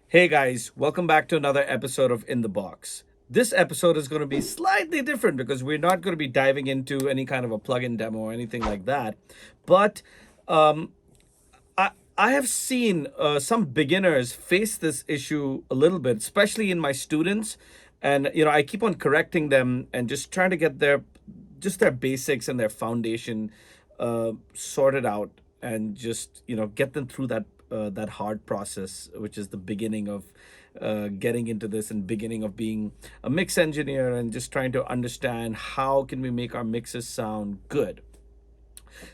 Hey guys, welcome back to another episode of In the Box. This episode is going to be slightly different because we're not going to be diving into any kind of a plugin demo or anything like that. But um, I have seen some beginners face this issue a little bit, especially in my students. And, I keep on correcting them and just trying to get their basics and their foundation sorted out and just, get them through that hard process, which is the beginning of getting into this and beginning of being a mix engineer and just trying to understand how can we make our mixes sound good.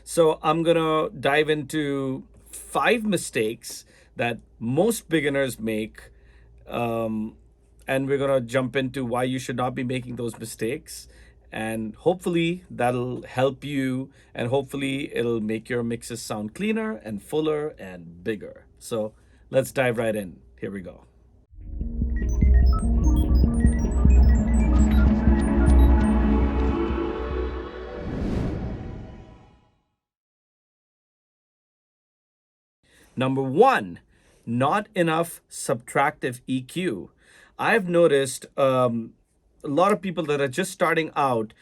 So I'm going to dive into 5 mistakes that most beginners make. Um, and we're going to jump into why you should not be making those mistakes. And hopefully that'll help you, and hopefully it'll make your mixes sound cleaner and fuller and bigger. So let's dive right in. Here we go. Number one, not enough subtractive EQ. I've noticed a lot of people that are just starting out,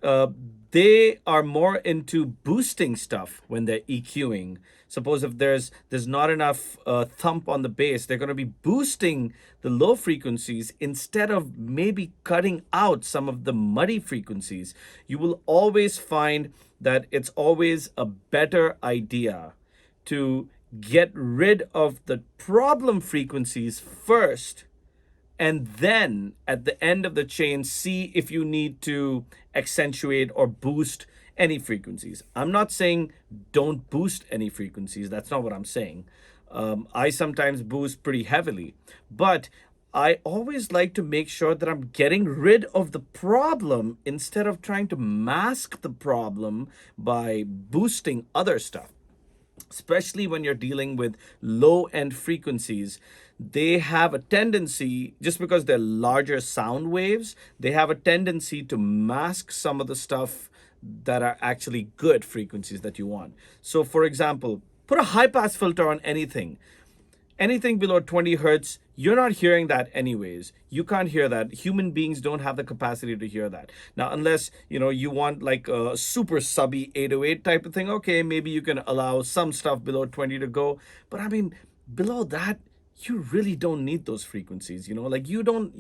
uh, they are more into boosting stuff when they're EQing. Suppose if there's not enough thump on the bass, they're going to be boosting the low frequencies instead of maybe cutting out some of the muddy frequencies. You will always find that it's always a better idea to get rid of the problem frequencies first, and then at the end of the chain see if you need to accentuate or boost any frequencies. I'm not saying don't boost any frequencies. That's not what I'm saying. I sometimes boost pretty heavily, but I always like to make sure that I'm getting rid of the problem instead of trying to mask the problem by boosting other stuff, especially when you're dealing with low end frequencies. They have a tendency, just because they're larger sound waves, they have a tendency to mask some of the stuff that are actually good frequencies that you want. So for example, put a high pass filter on anything below 20 hertz. You're not hearing that anyways. You can't hear that. Human beings don't have the capacity to hear that. Now, unless you want like a super subby 808 type of thing, okay, maybe you can allow some stuff below 20 to go. But I mean, below that, you really don't need those frequencies. Like you don't,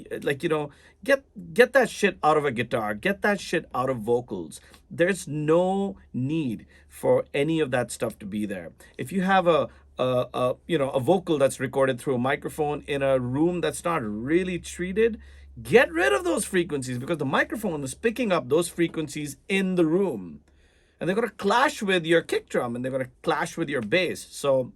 get that shit out of a guitar, get that shit out of vocals. There's no need for any of that stuff to be there. If you have a vocal that's recorded through a microphone in a room that's not really treated, get rid of those frequencies, because the microphone is picking up those frequencies in the room, and they're going to clash with your kick drum and they're going to clash with your bass. So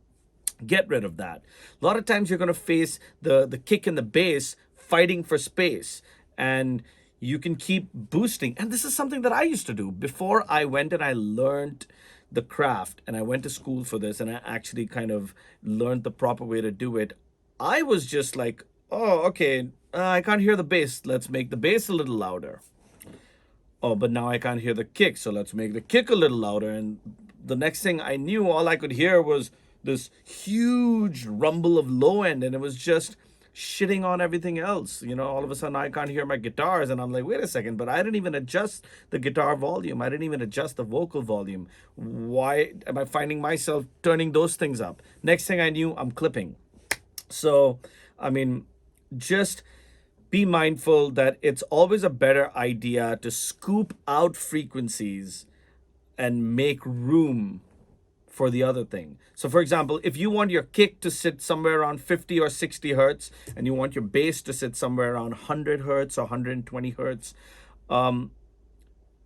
get rid of that. A lot of times you're going to face the kick and the bass fighting for space, and you can keep boosting. And this is something that I used to do before I went and I learned the craft, and I went to school for this, and I actually kind of learned the proper way to do it. I was just like, oh, okay, I can't hear the bass, let's make the bass a little louder. Oh, but now I can't hear the kick, so let's make the kick a little louder. And the next thing I knew, all I could hear was this huge rumble of low end, and it was just shitting on everything else. All of a sudden I can't hear my guitars, and I'm like, wait a second, but I didn't even adjust the guitar volume. I didn't even adjust the vocal volume. Why am I finding myself turning those things up? Next thing I knew, I'm clipping. So, I mean, just be mindful that it's always a better idea to scoop out frequencies and make room for the other thing. So for example, if you want your kick to sit somewhere around 50 or 60 hertz, and you want your bass to sit somewhere around 100 hertz or 120 hertz,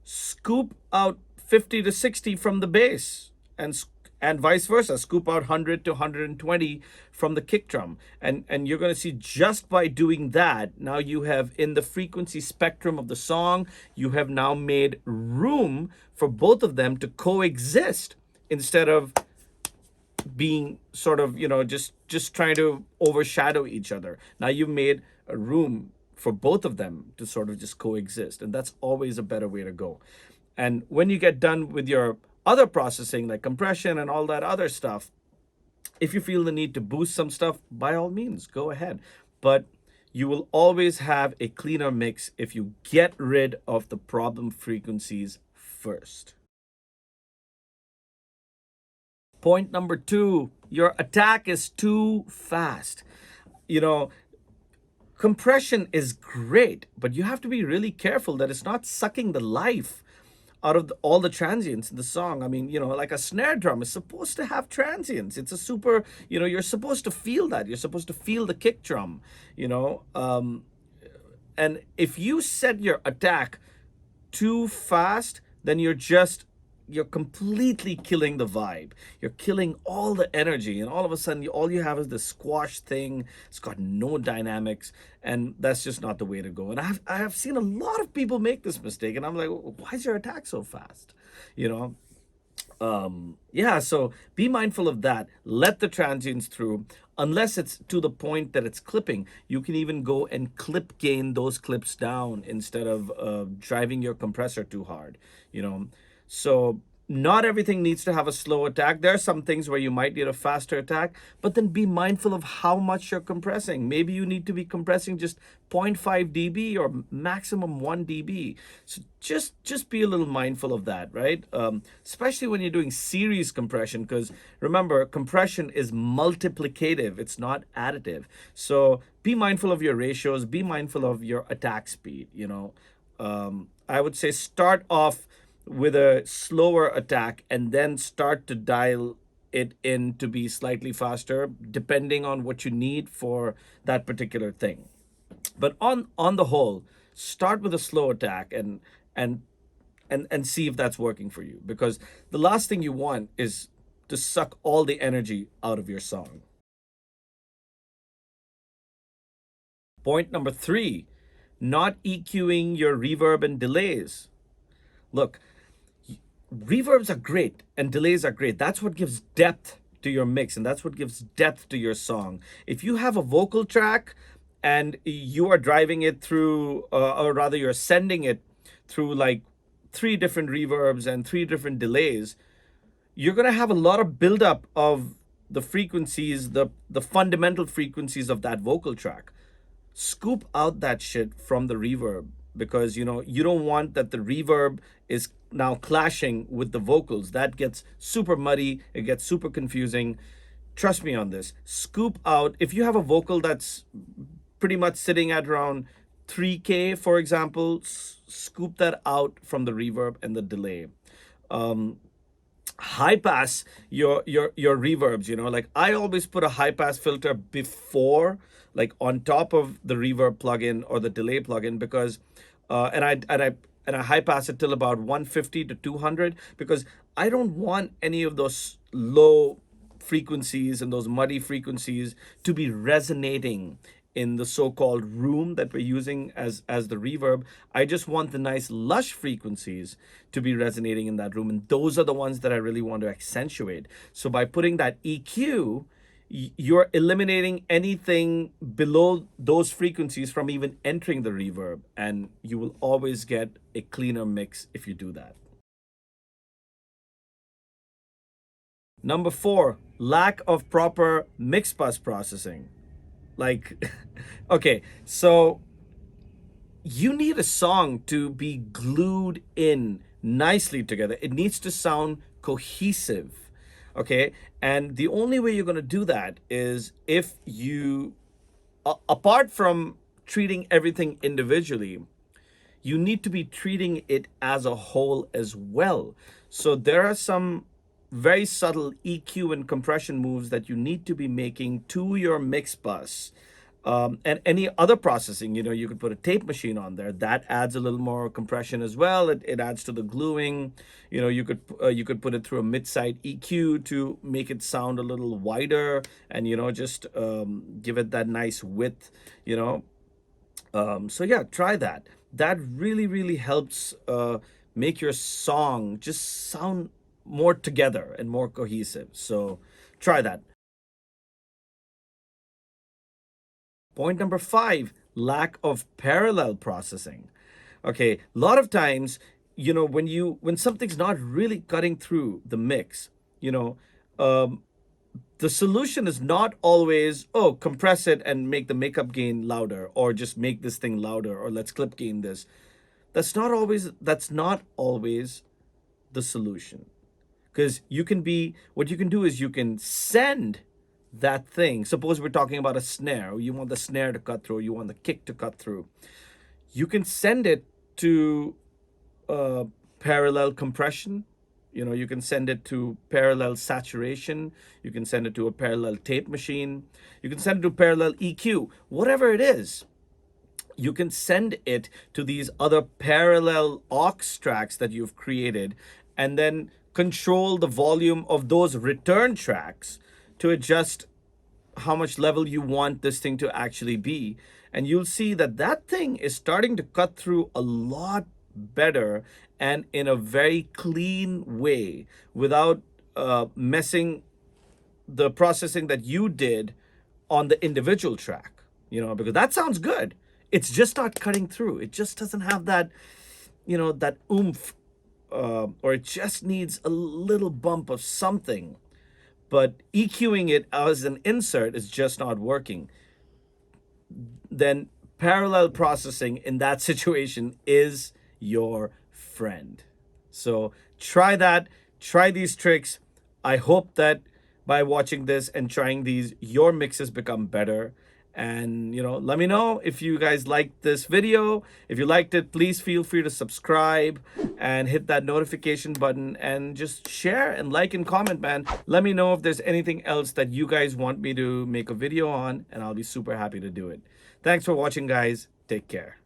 scoop out 50 to 60 from the bass, and vice versa, scoop out 100 to 120 from the kick drum. And you're going to see, just by doing that, now you have, in the frequency spectrum of the song, you have now made room for both of them to coexist, instead of being sort of just trying to overshadow each other. Now you've made a room for both of them to sort of just coexist, and that's always a better way to go. And when you get done with your other processing like compression and all that other stuff, If you feel the need to boost some stuff, by all means, go ahead. But you will always have a cleaner mix if you get rid of the problem frequencies first. Point number two, your attack is too fast. You know, compression is great, but you have to be really careful that it's not sucking the life out of all the transients in the song. I mean, like a snare drum is supposed to have transients. It's a super, you're supposed to feel that. You're supposed to feel the kick drum, you know. And if you set your attack too fast, then you're completely killing the vibe. You're killing all the energy, and all of a sudden, all you have is this squash thing. It's got no dynamics, and that's just not the way to go. And I have seen a lot of people make this mistake, and I'm like, why is your attack so fast? You know, yeah, so be mindful of that. Let the transients through. Unless it's to the point that it's clipping, you can even go and clip gain those clips down instead of driving your compressor too hard, you know. So not everything needs to have a slow attack. There are some things where you might need a faster attack, but then be mindful of how much you're compressing. Maybe you need to be compressing just 0.5 dB or maximum 1 dB. So just be a little mindful of that, right? Especially when you're doing series compression, because remember, compression is multiplicative. It's not additive. So be mindful of your ratios. Be mindful of your attack speed. I would say start off with a slower attack and then start to dial it in to be slightly faster depending on what you need for that particular thing. But on the whole, start with a slow attack and see if that's working for you, because the last thing you want is to suck all the energy out of your song. Point number 3, not EQing your reverb and delays. Look, reverbs are great and delays are great. That's what gives depth to your mix, and that's what gives depth to your song. If you have a vocal track and you are driving it through, or rather you're sending it through like 3 different reverbs and 3 different delays, you're going to have a lot of buildup of the frequencies, the fundamental frequencies of that vocal track. Scoop out that shit from the reverb, because you don't want that the reverb is now clashing with the vocals. That gets super muddy, it gets super confusing. Trust me on this. Scoop out, if you have a vocal that's pretty much sitting at around 3K, for example, scoop that out from the reverb and the delay. High pass your reverbs. Like I always put a high pass filter before, like on top of the reverb plugin or the delay plugin, because and I high pass it till about 150 to 200, because I don't want any of those low frequencies and those muddy frequencies to be resonating in the so-called room that we're using as the reverb. I just want the nice lush frequencies to be resonating in that room, and those are the ones that I really want to accentuate. So by putting that EQ, you're eliminating anything below those frequencies from even entering the reverb, and you will always get a cleaner mix if you do that. Number 4, lack of proper mix bus processing. Like, okay, so you need a song to be glued in nicely together. It needs to sound cohesive, okay? And the only way you're going to do that is if you, apart from treating everything individually, you need to be treating it as a whole as well. So there are some very subtle EQ and compression moves that you need to be making to your mix bus. And any other processing, you could put a tape machine on there. That adds a little more compression as well. It adds to the gluing. You could put it through a mid-side EQ to make it sound a little wider, and just give it that nice width. So yeah, try that. That really, really helps make your song just sound more together and more cohesive. So try that. Point number 5, lack of parallel processing. Okay, a lot of times, when something's not really cutting through the mix, you know, um, the solution is not always, oh, compress it and make the makeup gain louder, or just make this thing louder, or let's clip gain this. That's not always the solution. Because what you can do is you can send that thing. Suppose we're talking about a snare. You want the snare to cut through, you want the kick to cut through. You can send it to parallel compression. You can send it to parallel saturation. You can send it to a parallel tape machine. You can send it to parallel EQ. Whatever it is, you can send it to these other parallel aux tracks that you've created, and then control the volume of those return tracks to adjust how much level you want this thing to actually be. And you'll see that that thing is starting to cut through a lot better and in a very clean way, without messing the processing that you did on the individual track, because that sounds good. It's just not cutting through. It just doesn't have that, that oomph, or it just needs a little bump of something. But EQing it as an insert is just not working. Then parallel processing in that situation is your friend. So try that, try these tricks. I hope that by watching this and trying these, your mixes become better. And let me know if you guys liked this video. If you liked it, please feel free to subscribe and hit that notification button, and just share and like and comment, man. Let me know if there's anything else that you guys want me to make a video on, and I'll be super happy to do it. Thanks for watching, guys. Take care.